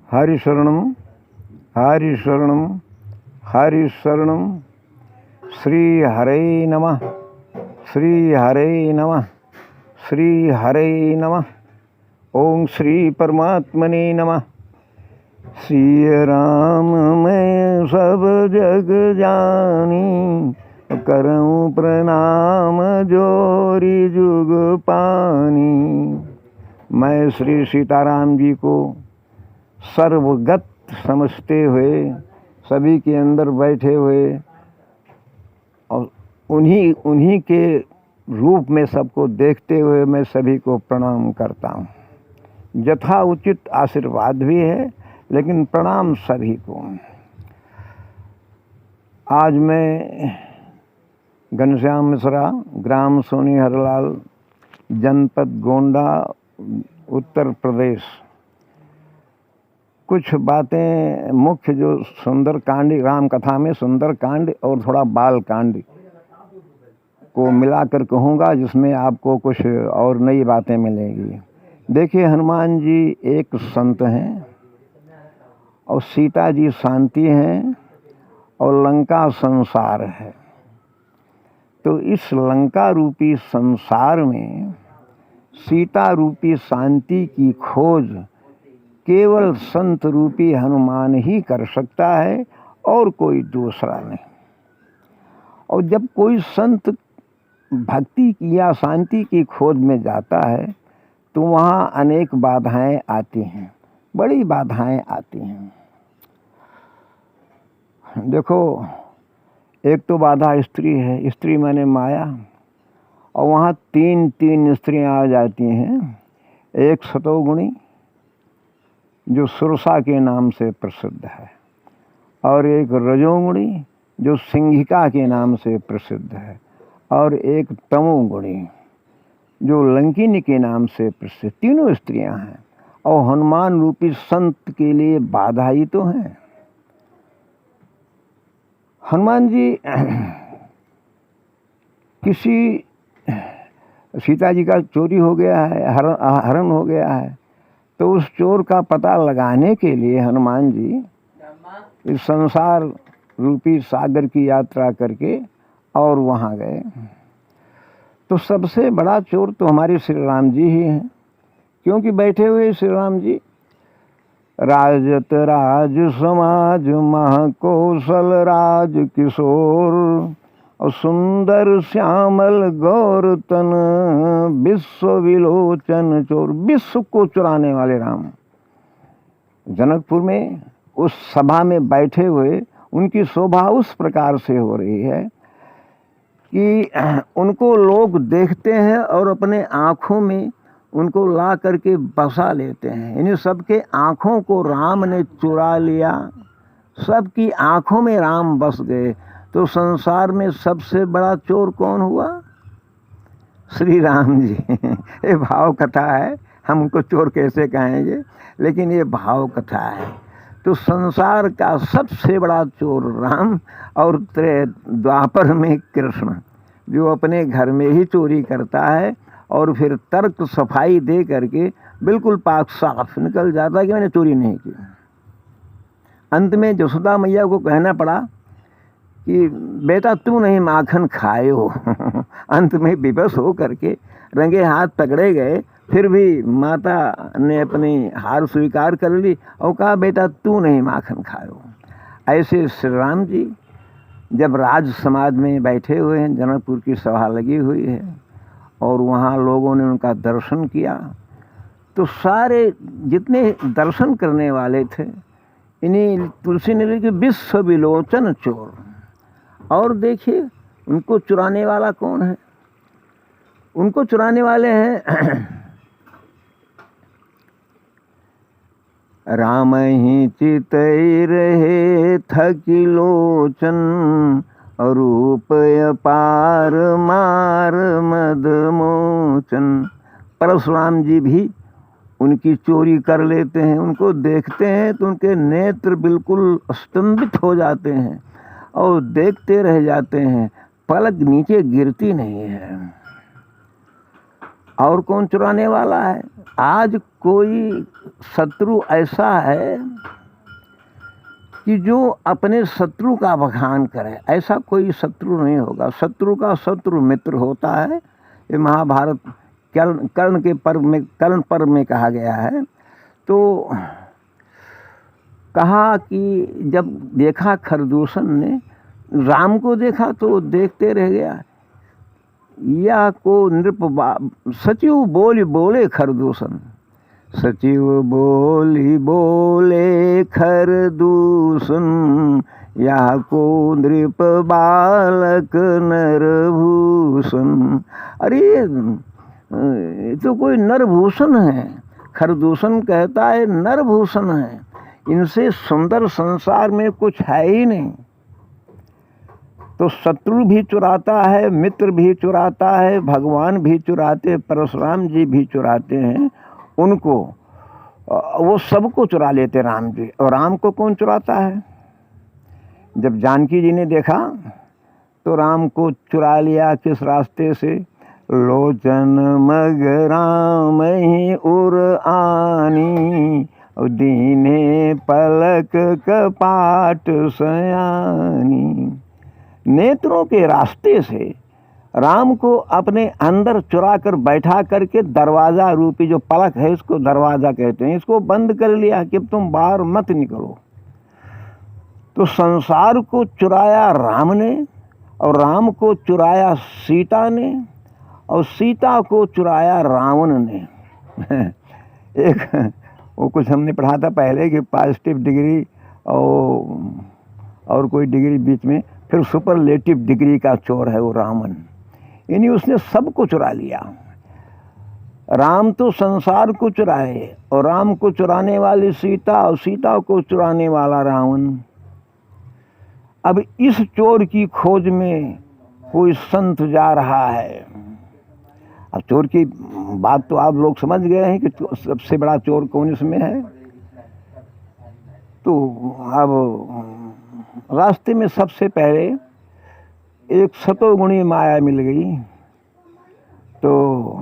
हरिशरणं हरिशरणं हरिशरणं। श्री हरे नमः श्री हरे नमः श्री हरे नमः। ओम श्री परमात्मने नमः। सिय राम मैं सब जग जानी, करऊं प्रणाम जोरी जुग पानी। मैं श्री सीताराम जी को सर्वगत समझते हुए, सभी के अंदर बैठे हुए और उन्हीं के रूप में सबको देखते हुए मैं सभी को प्रणाम करता हूँ। यथा उचित आशीर्वाद भी है, लेकिन प्रणाम सभी को। आज मैं घनश्याम मिश्रा, ग्राम सोनी हरलाल, जनपद गोंडा, उत्तर प्रदेश, कुछ बातें मुख्य जो सुंदरकांड, राम कथा में सुंदरकांड और थोड़ा बाल कांड को मिलाकर कहूँगा, जिसमें आपको कुछ और नई बातें मिलेंगी। देखिए, हनुमान जी एक संत हैं और सीता जी शांति हैं और लंका संसार है। तो इस लंका रूपी संसार में सीता रूपी शांति की खोज केवल संत रूपी हनुमान ही कर सकता है और कोई दूसरा नहीं। और जब कोई संत भक्ति की या शांति की खोज में जाता है तो वहाँ अनेक बाधाएं आती हैं, बड़ी बाधाएं आती हैं। देखो, एक तो बाधा स्त्री है, स्त्री माने माया, और वहाँ तीन स्त्रियाँ आ जाती हैं। एक सतोगुणी जो सुरसा के नाम से प्रसिद्ध है, और एक रजोगुणी जो सिंहिका के नाम से प्रसिद्ध है, और एक तमोगुणी जो लंकिनी के नाम से प्रसिद्ध। तीनों स्त्रियां हैं और हनुमान रूपी संत के लिए बाधा ही तो हैं। हनुमान जी किसी सीता जी का चोरी हो गया है, हरण हो गया है, तो उस चोर का पता लगाने के लिए हनुमान जी इस संसार रूपी सागर की यात्रा करके और वहाँ गए। तो सबसे बड़ा चोर तो हमारे श्री राम जी ही हैं, क्योंकि बैठे हुए श्री राम जी राजत राज समाज महाकौशल राज किशोर और सुंदर श्यामल गौर तन विश्व विलोचन चोर। विश्व को चुराने वाले राम जनकपुर में उस सभा में बैठे हुए, उनकी शोभा उस प्रकार से हो रही है कि उनको लोग देखते हैं और अपने आँखों में उनको ला करके बसा लेते हैं। इन्हीं सबके आँखों को राम ने चुरा लिया, सबकी आँखों में राम बस गए। तो संसार में सबसे बड़ा चोर कौन हुआ? श्री राम जी। ये भाव कथा है, हम उनको चोर कैसे कहेंगे, लेकिन ये भाव कथा है। तो संसार का सबसे बड़ा चोर राम, और द्वापर में कृष्ण, जो अपने घर में ही चोरी करता है और फिर तर्क सफाई दे करके बिल्कुल पाक साफ निकल जाता है कि मैंने चोरी नहीं की। अंत में यशोदा मैया को कहना पड़ा कि बेटा तू नहीं माखन खायो। अंत में विवश हो करके रंगे हाथ पकड़े गए, फिर भी माता ने अपनी हार स्वीकार कर ली और कहा बेटा तू नहीं माखन खायो। ऐसे श्री राम जी जब राज समाज में बैठे हुए हैं, जनकपुर की सभा लगी हुई है और वहाँ लोगों ने उनका दर्शन किया, तो सारे जितने दर्शन करने वाले थे, इन्हीं तुलसी ने लिखी विश्व विलोचन चोर। और देखिए उनको चुराने वाला कौन है? उनको चुराने वाले हैं राम ही चितई रहे थकी लोचन, रूप अपार मार मद मोचन। परशुराम जी भी उनकी चोरी कर लेते हैं, उनको देखते हैं तो उनके नेत्र बिल्कुल स्तंभित हो जाते हैं और देखते रह जाते हैं, पलक नीचे गिरती नहीं है। और कौन चुराने वाला है? आज कोई शत्रु ऐसा है कि जो अपने शत्रु का बखान करे, ऐसा कोई शत्रु नहीं होगा। शत्रु का शत्रु मित्र होता है। ये महाभारत कर्ण पर्व में कहा गया है। तो कहा कि जब देखा खरदूषण ने राम को देखा तो देखते रह गया, या को नृप सचिव बोले खरदूषण, सचिव बोले खरदूषण, या को नृप बालक नरभूषण। अरे तो कोई नरभूषण है। खरदूषण कहता है नरभूषण है, इनसे सुंदर संसार में कुछ है ही नहीं। तो शत्रु भी चुराता है, मित्र भी चुराता है, भगवान भी चुराते, परशुराम जी भी चुराते हैं उनको। वो सबको चुरा लेते राम जी। और राम को कौन चुराता है? जब जानकी जी ने देखा तो राम को चुरा लिया। किस रास्ते से? लोचन मग राम ही उर आनी, दीने पलक कपाट सयानी। नेत्रों के रास्ते से राम को अपने अंदर चुरा कर बैठा करके दरवाजा रूपी जो पलक है, इसको दरवाजा कहते हैं, इसको बंद कर लिया कि तुम बाहर मत निकलो। तो संसार को चुराया राम ने, और राम को चुराया सीता ने, और सीता को चुराया रावण ने। एक वो कुछ हमने पढ़ा था पहले कि पॉजिटिव डिग्री और कोई डिग्री बीच में, फिर सुपरलेटिव डिग्री का चोर है वो रावण। यानी उसने सबको चुरा लिया। राम तो संसार को चुराए, और राम को चुराने वाली सीता, और सीता को चुराने वाला रावण। अब इस चोर की खोज में कोई संत जा रहा है। अब चोर की बात तो आप लोग समझ गए हैं कि सबसे बड़ा चोर कौन इसमें है। तो अब रास्ते में सबसे पहले एक सतोगुणी माया मिल गई। तो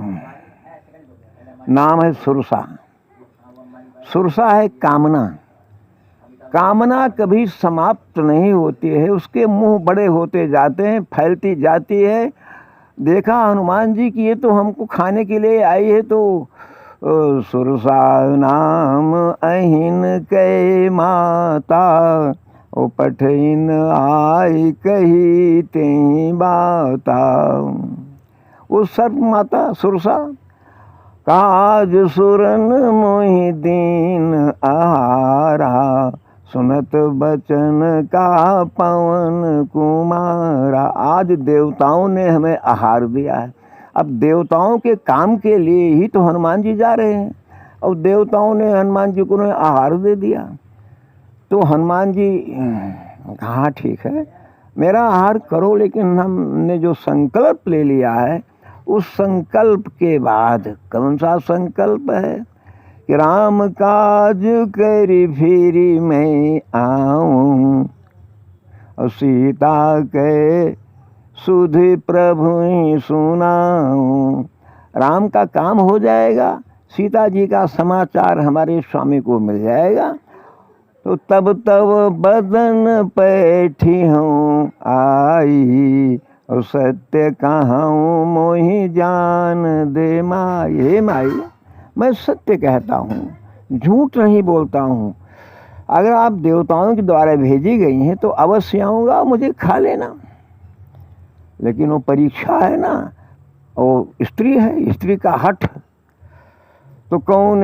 नाम है सुरसा। सुरसा है कामना। कामना कभी समाप्त नहीं होती है, उसके मुंह बड़े होते जाते हैं, फैलती जाती है। देखा हनुमान जी की ये तो हमको खाने के लिए आई है, तो सुरसा नाम अहिन कै माता, ओ पठिन आई कही तेई बाता। वो सर्प माता सुरसा, काज सुरन मोहि दीन आहारा, सुनत बचन का पवन कुमारा। आज देवताओं ने हमें आहार दिया है। अब देवताओं के काम के लिए ही तो हनुमान जी जा रहे हैं, और देवताओं ने हनुमान जी को आहार दे दिया। तो हनुमान जी कहा ठीक है मेरा आहार करो, लेकिन हमने जो संकल्प ले लिया है उस संकल्प के बाद, कौन सा संकल्प है कि राम काज करी फिरी मैं आऊं, और सीता के सुधि प्रभु सुनाऊं। राम का काम हो जाएगा, सीता जी का समाचार हमारे स्वामी को मिल जाएगा। तो तब बदन पैठी हूँ आई, और सत्य कहाऊँ मोहि जान दे माई। हे माई, मैं सत्य कहता हूँ, झूठ नहीं बोलता हूँ। अगर आप देवताओं के द्वारा भेजी गई हैं तो अवश्य आऊँगा, मुझे खा लेना। लेकिन वो परीक्षा है ना, वो स्त्री है, स्त्री का हठ। तो कौन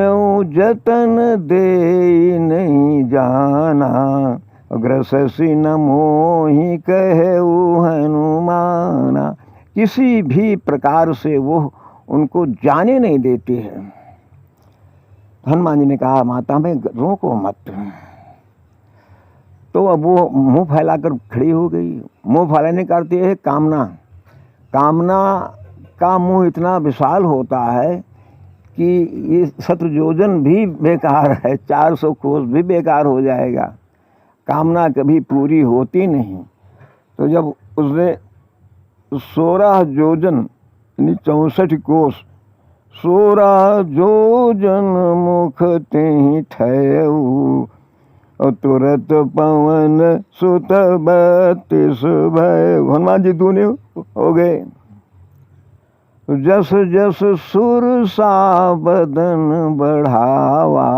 जतन दे नहीं जाना, ग्रससी न मोहि कहु हनुमाना। किसी भी प्रकार से वो उनको जाने नहीं देती है। हनुमान जी ने कहा माता में रोको मत। तो अब वो मुंह फैलाकर खड़ी हो गई। मुंह फैलाने का अर्थ ये है कामना। कामना का मुंह इतना विशाल होता है कि ये शतयोजन भी बेकार है, 400 कोस भी बेकार हो जाएगा। कामना कभी पूरी होती नहीं। तो जब उसने 16 योजन यानी 64 कोस सोरा जो जन मुख तेहि ठयऊ, और तुरत पवन सुत 32 भय। हनुमान जी दूने हो गए। जस जस सुर सा बदन बढ़ावा,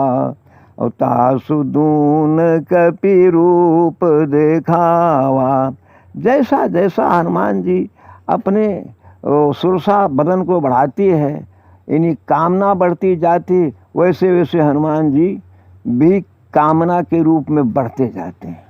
और तासु दून कपि रूप देखावा। जैसा जैसा हनुमान जी अपने सुरसा बदन को बढ़ाती है, यानी कामना बढ़ती जाती, वैसे वैसे हनुमान जी भी कामना के रूप में बढ़ते जाते हैं।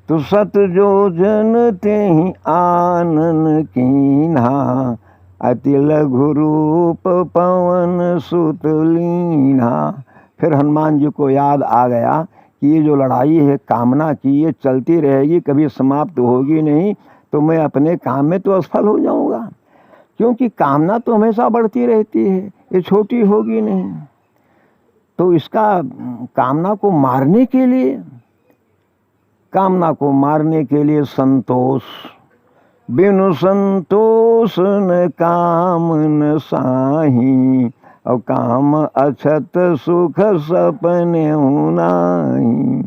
तो सत जो जन तेहि आनन कीन्हा, अति लघु रूप पवन सुत लीन्हा। फिर हनुमान जी को याद आ गया कि ये जो लड़ाई है कामना की, ये चलती रहेगी, कभी समाप्त होगी नहीं, तो मैं अपने काम में तो असफल हो जाऊंगा, क्योंकि कामना तो हमेशा बढ़ती रहती है, ये छोटी होगी नहीं। तो इसका कामना को मारने के लिए संतोष, बिनु संतोष न काम न साही, और काम अछत सुख सपने नाही।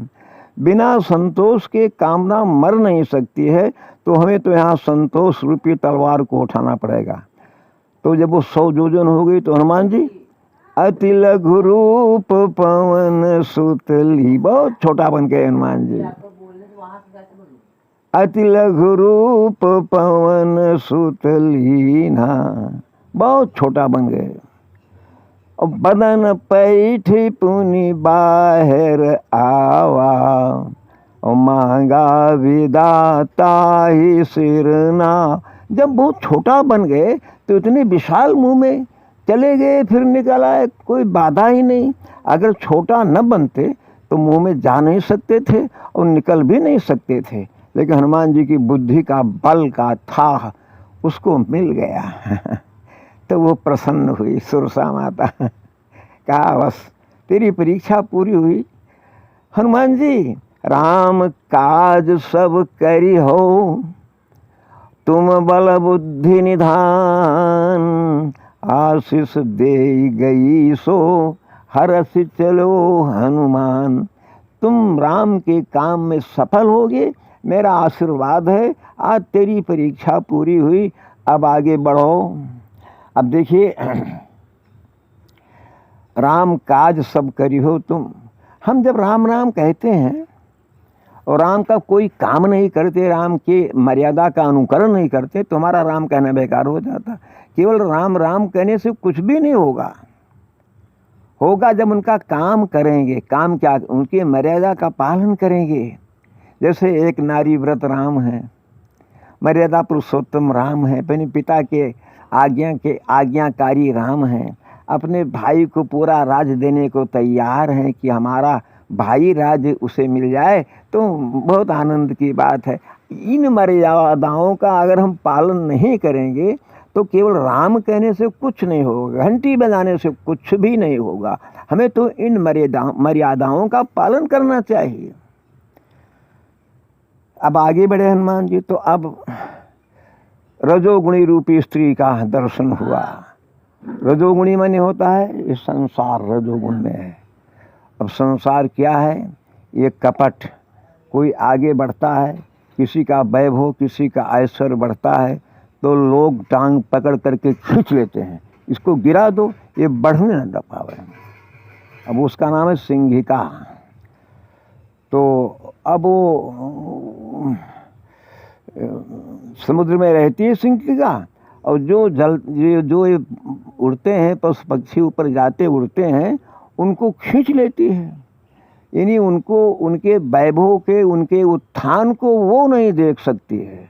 बिना संतोष के कामना मर नहीं सकती है, तो हमें तो यहाँ संतोष रूपी तलवार को उठाना पड़ेगा। तो जब वो 100 योजन हो गई तो हनुमान जी अति लघु रूप पवन सुत ली, बहुत छोटा बन गए हनुमान जी। अति लघु रूप पवन सुत लीना, बहुत छोटा बन गए। और बदन पैठी पुनि बाहर आवा, और मांगा विदाता ही सिरना। जब बहुत छोटा बन गए तो इतने विशाल मुंह में चले गए, फिर निकल आए, कोई बाधा ही नहीं। अगर छोटा न बनते तो मुंह में जा नहीं सकते थे और निकल भी नहीं सकते थे, लेकिन हनुमान जी की बुद्धि का बल का था उसको मिल गया। तो वो प्रसन्न हुई सुरसा माता, कहा बस तेरी परीक्षा पूरी हुई। हनुमान जी राम काज सब करी हो, तुम बल बुद्धि निधान, आशीष दे गई सो हरस चलो हनुमान। तुम राम के काम में सफल होगे, मेरा आशीर्वाद है। आज तेरी परीक्षा पूरी हुई, अब आगे बढ़ो। अब देखिए, राम काज सब करी हो तुम। हम जब राम राम कहते हैं और राम का कोई काम नहीं करते, राम के मर्यादा का अनुकरण नहीं करते, तो हमारा राम कहना बेकार हो जाता। केवल राम राम कहने से कुछ भी नहीं होगा जब उनका काम करेंगे। काम क्या? उनके मर्यादा का पालन करेंगे। जैसे एक नारी व्रत राम है, मर्यादा पुरुषोत्तम राम है, अपने पिता के आज्ञाकारी राम है, अपने भाई को पूरा राज देने को तैयार हैं कि हमारा भाई राज उसे मिल जाए, तो बहुत आनंद की बात है। इन मर्यादाओं का अगर हम पालन नहीं करेंगे तो केवल राम कहने से कुछ नहीं होगा, घंटी बजाने से कुछ भी नहीं होगा। हमें तो इन मर्यादाओं का पालन करना चाहिए। अब आगे बढ़े हनुमान जी, तो अब रजोगुणी रूपी स्त्री का दर्शन हुआ। रजोगुणी माने होता है ये संसार रजोगुण में है। अब संसार क्या है? ये कपट। कोई आगे बढ़ता है, किसी का वैभव, किसी का ऐश्वर्य बढ़ता है, तो लोग टांग पकड़ करके खींच लेते हैं, इसको गिरा दो, ये बढ़ने न पावे। अब उसका नाम है सिंहिका। तो अब वो समुद्र में रहती है सिंहिका, और जो उड़ते हैं, पशु पक्षी ऊपर जाते उड़ते हैं, उनको खींच लेती है। यानी उनको, उनके वैभव के, उनके उत्थान को वो नहीं देख सकती है,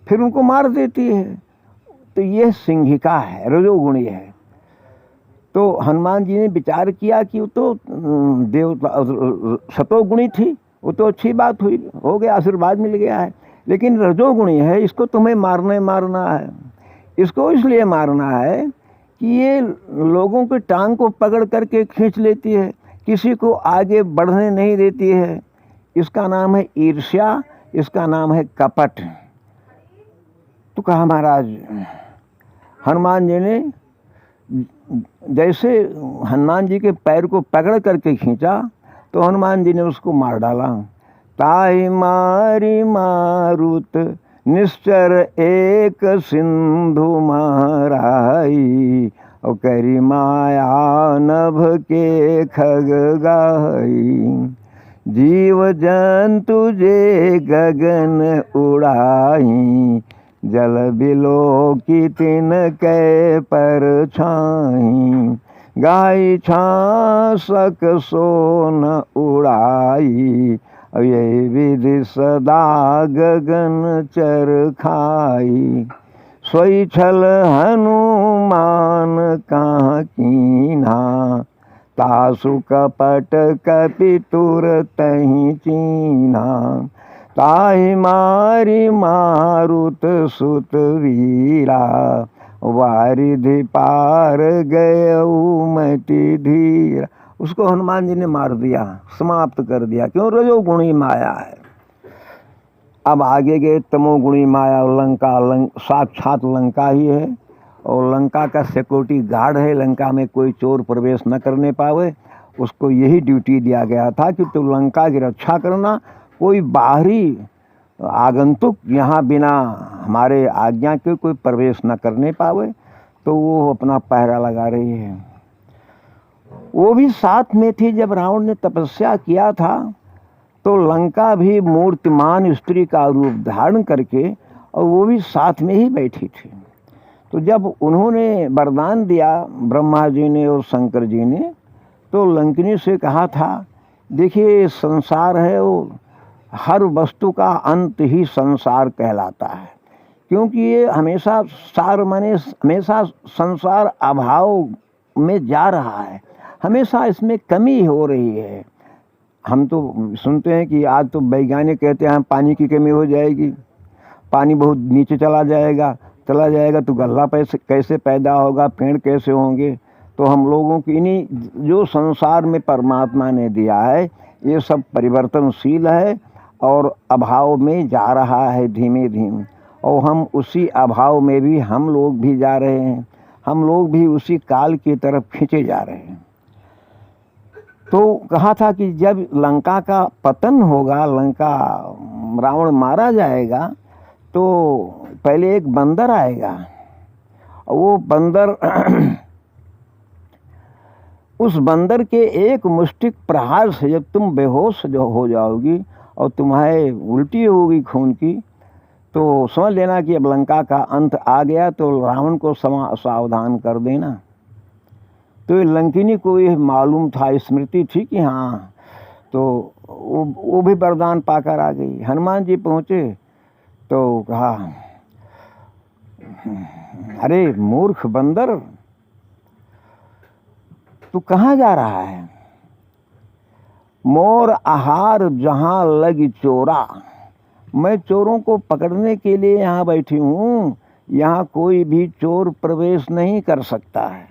फिर उनको मार देती है। तो ये सिंहिका है, रजोगुणी है। तो हनुमान जी ने विचार किया कि वो तो सतोगुणी थी, वो तो अच्छी बात हुई, हो गया, आशीर्वाद मिल गया है। लेकिन रजोगुणी है, इसको तुम्हें मारना है। इसको इसलिए मारना है कि ये लोगों के टांग को पकड़ करके खींच लेती है, किसी को आगे बढ़ने नहीं देती है। इसका नाम है ईर्ष्या, इसका नाम है कपट। तो कहा महाराज, हनुमान जी ने जैसे हनुमान जी के पैर को पकड़ करके खींचा तो हनुमान जी ने उसको मार डाला। ताई मारी मारुत निश्चर एक सिंधु महाराई, और करी माया नभ के खग गाई। जीव जंतु जे गगन उड़ाई, जल बिलो की तिन कै पर छाई। गाय छासक सोन उड़ाई, ये विधि सदा गगन चर खाई। सोई छल हनुमान कहाँ कीना, तासु कपट कपि तुरत ही चीना। ताहि मारी मारुत सुत वीरा, वारिधि पार गयऊ मति धीरा। उसको हनुमान जी ने मार दिया, समाप्त कर दिया। क्यों? रजोगुणी माया है। अब आगे गए तमोगुणी माया। लंका साक्षात लंका ही है, और लंका का सिक्योरिटी गार्ड है। लंका में कोई चोर प्रवेश न करने पावे। उसको यही ड्यूटी दिया गया था कि तो लंका की रक्षा करना, कोई बाहरी आगंतुक यहाँ बिना हमारे आज्ञा के कोई प्रवेश न करने पावे। तो वो अपना पहरा लगा रही है। वो भी साथ में थी। जब रावण ने तपस्या किया था तो लंका भी मूर्तिमान स्त्री का रूप धारण करके, और वो भी साथ में ही बैठी थी। तो जब उन्होंने वरदान दिया, ब्रह्मा जी ने और शंकर जी ने, तो लंकिनी से कहा था, देखिए संसार है वो, हर वस्तु का अंत ही संसार कहलाता है। क्योंकि ये हमेशा हमेशा संसार अभाव में जा रहा है, हमेशा इसमें कमी हो रही है। हम तो सुनते हैं कि आज तो वैज्ञानिक कहते हैं पानी की कमी हो जाएगी, पानी बहुत नीचे चला जाएगा तो गल्ला कैसे पैदा होगा, पेड़ कैसे होंगे। तो हम लोगों की इन्हीं जो संसार में परमात्मा ने दिया है, ये सब परिवर्तनशील है और अभाव में जा रहा है धीमे धीमे। और हम उसी अभाव में भी हम लोग भी जा रहे हैं, हम लोग भी उसी काल की तरफ खींचे जा रहे हैं। तो कहा था कि जब लंका का पतन होगा, लंका रावण मारा जाएगा, तो पहले एक बंदर आएगा। वो बंदर उस बंदर के एक मुष्टिक प्रहार से जब तुम बेहोश हो जाओगी और तुम्हारे उल्टी होगी खून की, तो समझ लेना कि अब लंका का अंत आ गया। तो रावण को सावधान कर देना। तो लंकिनी को ये मालूम था, स्मृति थी कि हाँ, तो वो भी वरदान पाकर आ गई। हनुमान जी पहुँचे तो कहा, अरे मूर्ख बंदर, तू कहाँ जा रहा है? मोर आहार जहाँ लगी चोरा, मैं चोरों को पकड़ने के लिए यहाँ बैठी हूँ। यहाँ कोई भी चोर प्रवेश नहीं कर सकता है।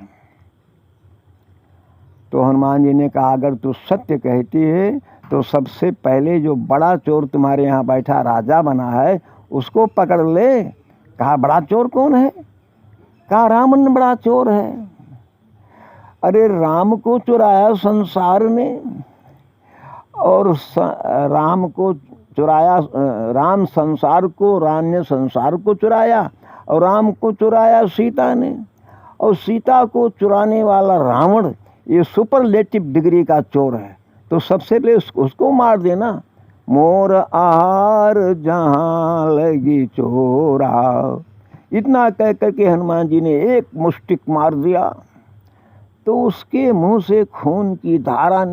तो हनुमान जी ने कहा, अगर तू सत्य कहती है तो सबसे पहले जो बड़ा चोर तुम्हारे यहाँ बैठा राजा बना है उसको पकड़ ले। कहा, बड़ा चोर कौन है? कहा, रावण बड़ा चोर है। अरे राम को चुराया संसार ने, और राम को चुराया, राम संसार को, राम ने संसार को चुराया, और राम को चुराया सीता ने। और सीता को चुराने वाला रावण ये सुपरलेटिव डिग्री का चोर है। तो सबसे पहले उसको मार देना। मोर आहार जहाँ लगी चोरा, इतना कह करके हनुमान जी ने एक मुष्टिक मार दिया। तो उसके मुंह से खून की धारा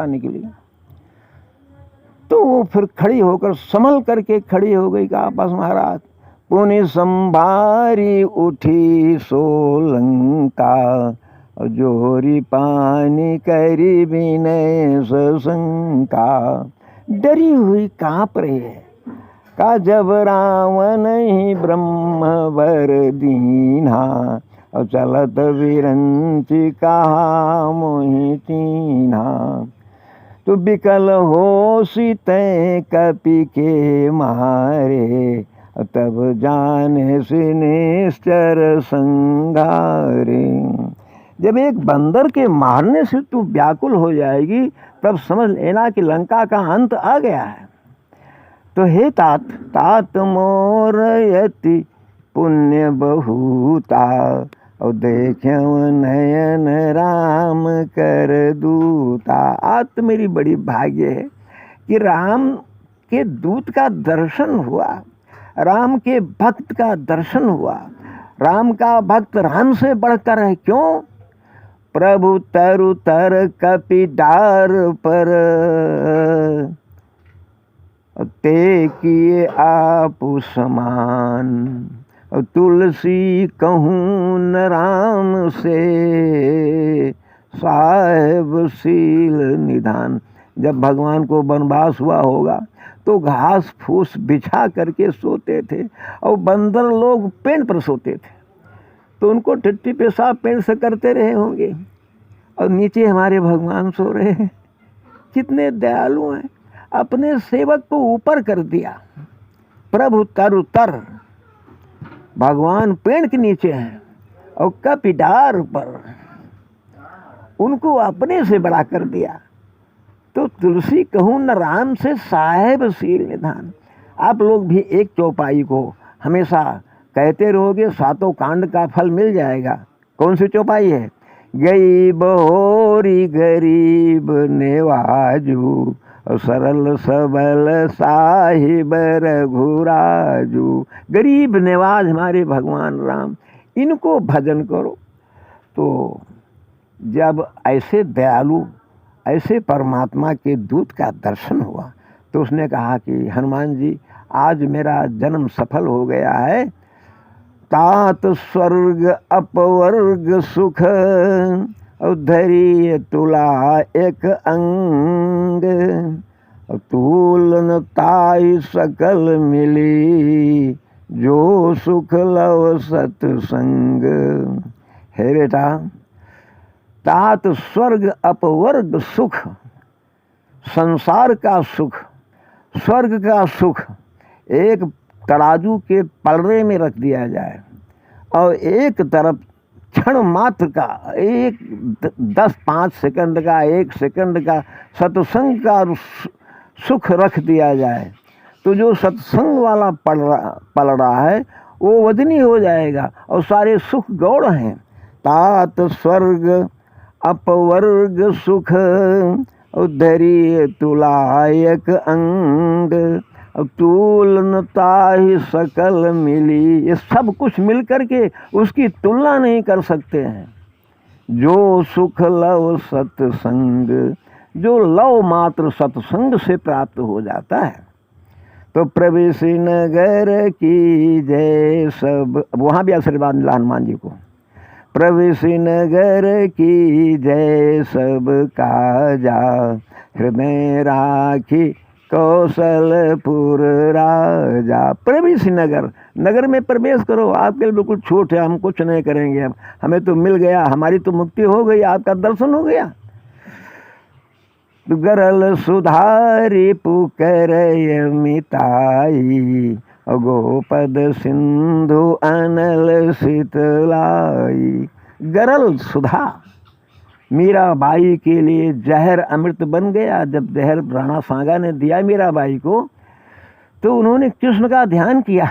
निकली। तो वो फिर खड़ी होकर, संभल करके खड़ी हो गई। कहा, बस महाराज, पुनि संभारी उठी सोलंका, जोरी पानी करी विनय सशंका। डरी हुई कांप रही है। का जब रावण ही ब्रह्म वर दीना, और चलत विरंची कहा मोहि कीन्हा। तो बिकल हो सीते कपि के मारे, तब जाने से निश्चर संगारे। जब एक बंदर के मारने से तू व्याकुल हो जाएगी तब समझ लेना कि लंका का अंत आ गया है। तो हे तात मोर यति पुण्य बहुता, और देख्यो नयन राम कर दूता। आज तो मेरी बड़ी भाग्य है कि राम के दूत का दर्शन हुआ, राम के भक्त का दर्शन हुआ। राम का भक्त राम से बढ़कर है। क्यों? प्रभु तरु तर कपि डार पर, ते किए आप समान। तुलसी कहूँ न राम से, साहेब शील निधान। जब भगवान को वनवास हुआ होगा तो घास फूस बिछा करके सोते थे और बंदर लोग पेड़ पर सोते थे, तो उनको टट्टी पेशाब पेड़ से करते रहे होंगे और नीचे हमारे भगवान सो रहे हैं। कितने दयालु हैं, अपने सेवक को ऊपर कर दिया। प्रभु तरु तर, भगवान पेड़ के नीचे हैं और कपिडार पर उनको अपने से बड़ा कर दिया। तो तुलसी कहूँ न राम से, साहेब शील निधान। आप लोग भी एक चौपाई को हमेशा कहते रहोगे, सातों कांड का फल मिल जाएगा। कौन सी चौपाई है? गई बहोरी गरीब नेवाजू, सरल सबल साहिब रघुराजू। गरीब नेवाज हमारे भगवान राम, इनको भजन करो। तो जब ऐसे दयालु, ऐसे परमात्मा के दूत का दर्शन हुआ तो उसने कहा कि हनुमान जी, आज मेरा जन्म सफल हो गया है। तात स्वर्ग अपवर्ग सुख, धरी तुला एक अंग। तूलन ताई सकल मिली, जो सुख लव सत्संग। हे बेटा, तात स्वर्ग अपवर्ग सुख, संसार का सुख, स्वर्ग का सुख एक तराजू के पलड़े में रख दिया जाए और एक तरफ क्षण मात्र का, एक 10-5 सेकंड का, 1 सेकंड का सत्संग का सुख रख दिया जाए, तो जो सत्संग वाला पलड़ा है वो वजनी हो जाएगा और सारे सुख गौड़ हैं। तात स्वर्ग अपवर्ग सुख, धरी तुलायक अंग। तुलन ताहि सकल मिली, ये सब कुछ मिल करके उसकी तुलना नहीं कर सकते हैं। जो सुख लव सत्संग, जो लव मात्र सत्संग से प्राप्त हो जाता है। तो प्रवेश नगर की जय सब, वहाँ भी आशीर्वाद मिला हनुमान जी को। प्रवेश नगर की जय सब काजा, हृदय राखी कौशलपुर राजा। प्रवेश नगर, नगर में प्रवेश करो। आपके लिए बिल्कुल छूट है, हम कुछ नहीं करेंगे, अब हमें तो मिल गया, हमारी तो मुक्ति हो गई, आपका दर्शन हो गया। गरल सुधारी पुकर मिताई, गोपद सिंधु अनल शीतलाई। गरल सुधा मीराबाई के लिए जहर अमृत बन गया। जब जहर राणा सांगा ने दिया मीराबाई को तो उन्होंने कृष्ण का ध्यान किया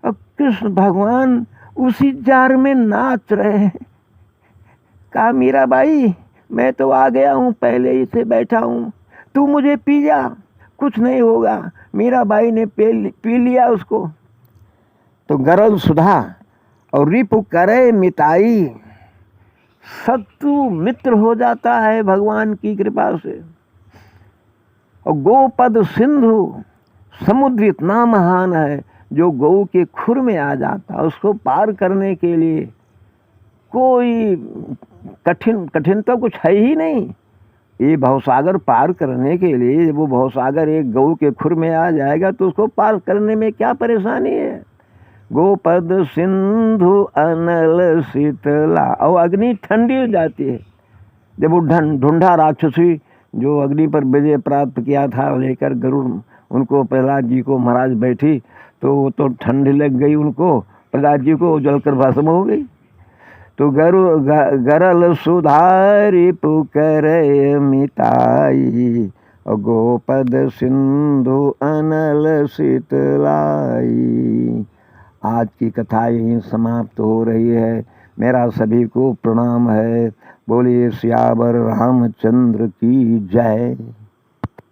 और कृष्ण भगवान उसी जार में नाच रहे हैं। कहा मीराबाई, मैं तो आ गया हूँ, पहले ही से बैठा हूँ, तू मुझे पी जा, कुछ नहीं होगा। मीराबाई ने पी लिया उसको। तो गरल सुधा और रिपु करे मिताई, शत्रु मित्र हो जाता है भगवान की कृपा से। और गोपद सिंधु, समुद्र इतना महान है जो गौ के खुर में आ जाता, उसको पार करने के लिए कोई कठिन तो कुछ है ही नहीं। ये भवसागर पार करने के लिए, वो भवसागर एक गौ के खुर में आ जाएगा तो उसको पार करने में क्या परेशानी है। गोपद सिंधु अनल शीतला, और अग्नि ठंडी हो जाती है। जब वो ढूंढा राक्षसी जो अग्नि पर विजय प्राप्त किया था लेकर गरुड़ उनको प्रहलाद जी को महाराज बैठी तो वो तो ठंड लग गई उनको, प्रहलाद जी को जलकर भस्म हो गई। तो गरल सुधारी पुकर मिताई, गोपद सिंधु अनल शीतलाई। आज की कथा यहीं समाप्त हो रही है। मेरा सभी को प्रणाम है। बोलिए सियावर रामचंद्र की जय।